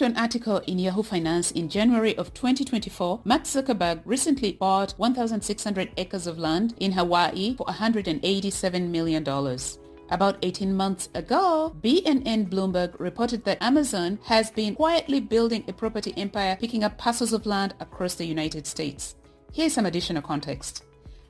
to an article in Yahoo Finance in January of 2024, Mark Zuckerberg recently bought 1,600 acres of land in Hawaii for $187 million. About 18 months ago, BNN Bloomberg reported that Amazon has been quietly building a property empire, picking up parcels of land across the United States. Here's some additional context.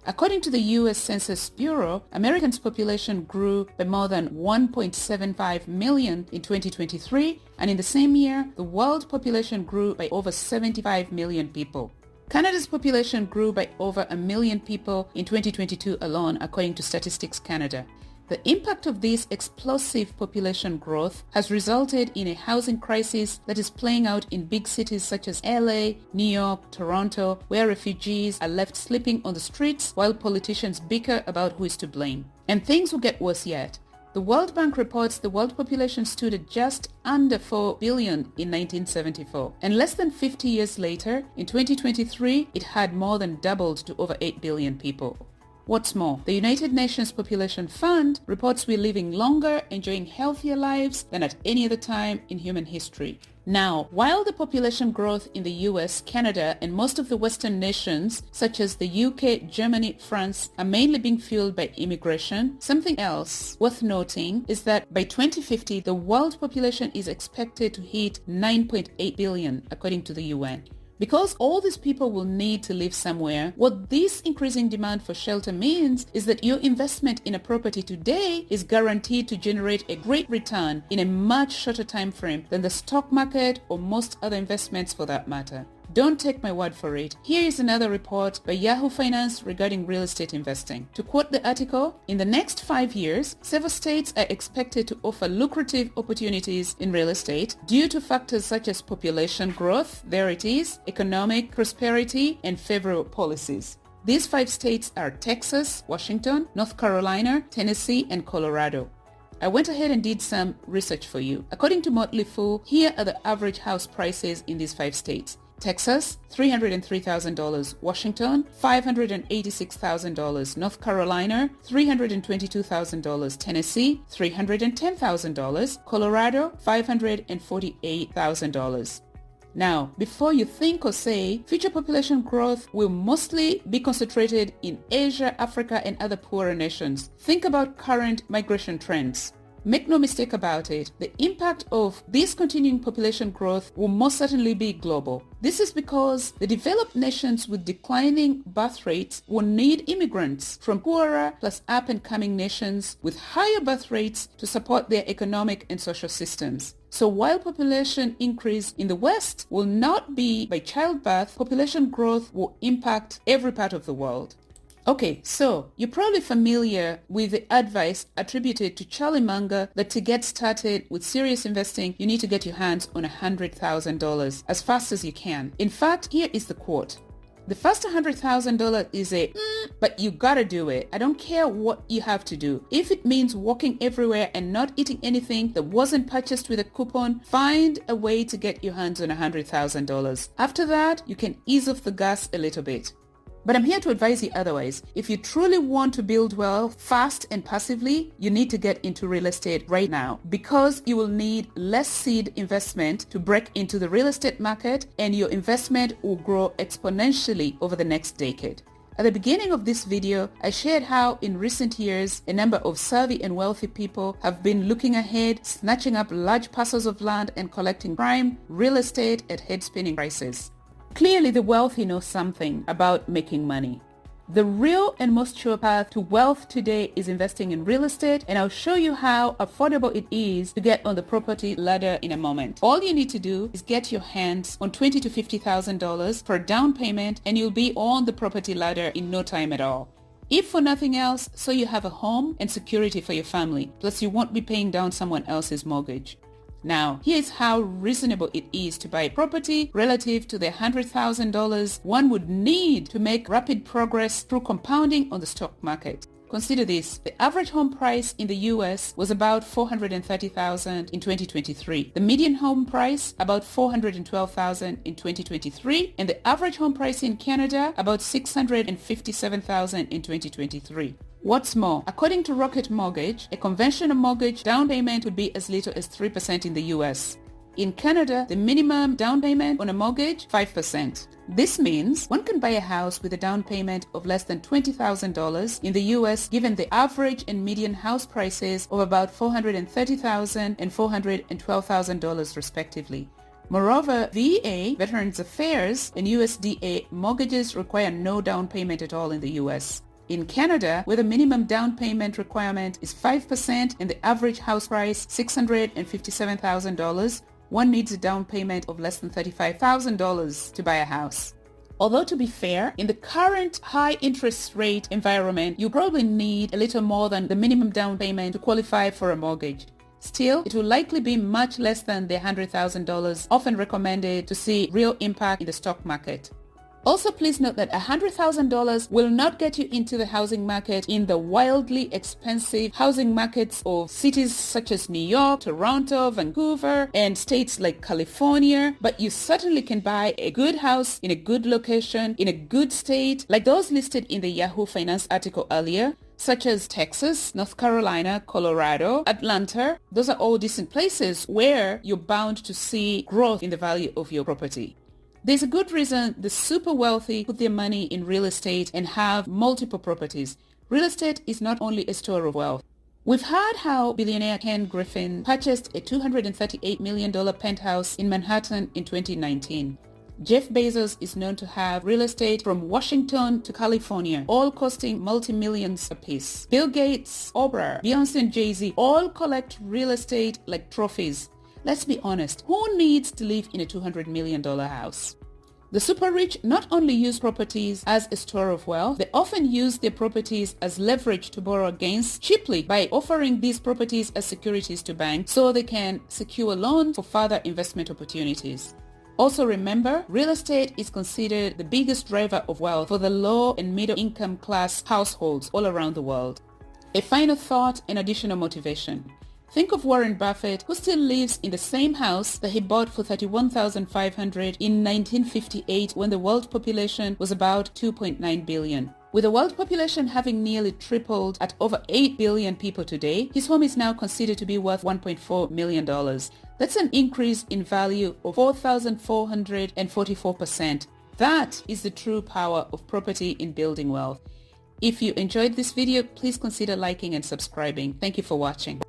According to the U.S. Census Bureau, Americans' population grew by more than 1.75 million in 2023, and in the same year, the world population grew by over 75 million people. Canada's population grew by over 1 million people in 2022 alone, according to Statistics Canada. The impact of this explosive population growth has resulted in a housing crisis that is playing out in big cities such as LA, New York, Toronto, where refugees are left sleeping on the streets while politicians bicker about who is to blame. And things will get worse yet. The World Bank reports the world population stood at just under 4 billion in 1974. And less than 50 years later, in 2023, it had more than doubled to over 8 billion people. What's more, the United Nations Population Fund reports we're living longer, enjoying healthier lives than at any other time in human history. Now, while the population growth in the US, Canada, and most of the Western nations, such as the UK, Germany, France, are mainly being fueled by immigration, something else worth noting is that by 2050, the world population is expected to hit 9.8 billion, according to the UN. Because all these people will need to live somewhere, what this increasing demand for shelter means is that your investment in a property today is guaranteed to generate a great return in a much shorter time frame than the stock market or most other investments for that matter. Don't take my word for it. Here is another report by Yahoo Finance regarding real estate investing. To quote the article, in the next 5 years, several states are expected to offer lucrative opportunities in real estate due to factors such as population growth, there it is, economic prosperity, and favorable policies. These 5 states are Texas, Washington, North Carolina, Tennessee, and Colorado. I went ahead and did some research for you. According to Motley Fool, here are the average house prices in these 5 states. Texas, $303,000. Washington, $586,000. North Carolina, $322,000. Tennessee, $310,000. Colorado, $548,000. Now, before you think or say, future population growth will mostly be concentrated in Asia, Africa, and other poorer nations, think about current migration trends. Make no mistake about it, the impact of this continuing population growth will most certainly be global. This is because the developed nations with declining birth rates will need immigrants from poorer plus up-and-coming nations with higher birth rates to support their economic and social systems. So while population increase in the West will not be by childbirth, population growth will impact every part of the world. Okay, so you're probably familiar with the advice attributed to Charlie Munger that to get started with serious investing, you need to get your hands on $100,000 as fast as you can. In fact, here is the quote. The first $100,000 is but you gotta do it. I don't care what you have to do. If it means walking everywhere and not eating anything that wasn't purchased with a coupon, find a way to get your hands on $100,000. After that, you can ease off the gas a little bit. But I'm here to advise you otherwise. If you truly want to build wealth fast and passively, you need to get into real estate right now because you will need less seed investment to break into the real estate market and your investment will grow exponentially over the next decade. At the beginning of this video, I shared how in recent years, a number of savvy and wealthy people have been looking ahead, snatching up large parcels of land and collecting prime real estate at head-spinning prices. Clearly, the wealthy know something about making money. The real and most sure path to wealth today is investing in real estate, and I'll show you how affordable it is to get on the property ladder in a moment. All you need to do is get your hands on $20,000 to $50,000 for a down payment, and you'll be on the property ladder in no time at all. If for nothing else, so you have a home and security for your family, plus you won't be paying down someone else's mortgage. Now, here's how reasonable it is to buy a property relative to the $100,000 one would need to make rapid progress through compounding on the stock market. Consider this. The average home price in the US was about $430,000 in 2023. The median home price about $412,000 in 2023, and the average home price in Canada about $657,000 in 2023. What's more, according to Rocket Mortgage, a conventional mortgage down payment would be as little as 3% in the US. In Canada, the minimum down payment on a mortgage, 5%. This means one can buy a house with a down payment of less than $20,000 in the US, given the average and median house prices of about $430,000 and $412,000 respectively. Moreover, VA, Veterans Affairs, and USDA mortgages require no down payment at all in the US. In Canada, where the minimum down payment requirement is 5% and the average house price $657,000, one needs a down payment of less than $35,000 to buy a house. Although to be fair, in the current high interest rate environment, you probably need a little more than the minimum down payment to qualify for a mortgage. Still, it will likely be much less than the $100,000 often recommended to see real impact in the stock market. Also, please note that $100,000 will not get you into the housing market in the wildly expensive housing markets of cities such as New York, Toronto, Vancouver, and states like California, but you certainly can buy a good house in a good location, in a good state, like those listed in the Yahoo Finance article earlier, such as Texas, North Carolina, Colorado, Atlanta. Those are all decent places where you're bound to see growth in the value of your property. There's a good reason the super wealthy put their money in real estate and have multiple properties. Real estate is not only a store of wealth. We've heard how billionaire Ken Griffin purchased a $238 million penthouse in Manhattan in 2019. Jeff Bezos is known to have real estate from Washington to California, all costing multi-millions apiece. Bill Gates, Oprah, Beyonce and Jay-Z all collect real estate like trophies. Let's be honest, who needs to live in a $200 million house? The super rich not only use properties as a store of wealth, they often use their properties as leverage to borrow against cheaply by offering these properties as securities to banks so they can secure loans for further investment opportunities. Also remember, real estate is considered the biggest driver of wealth for the low and middle income class households all around the world. A final thought and additional motivation. Think of Warren Buffett, who still lives in the same house that he bought for $31,500 in 1958 when the world population was about 2.9 billion. With the world population having nearly tripled at over 8 billion people today, his home is now considered to be worth $1.4 million. That's an increase in value of 4,444%. That is the true power of property in building wealth. If you enjoyed this video, please consider liking and subscribing. Thank you for watching.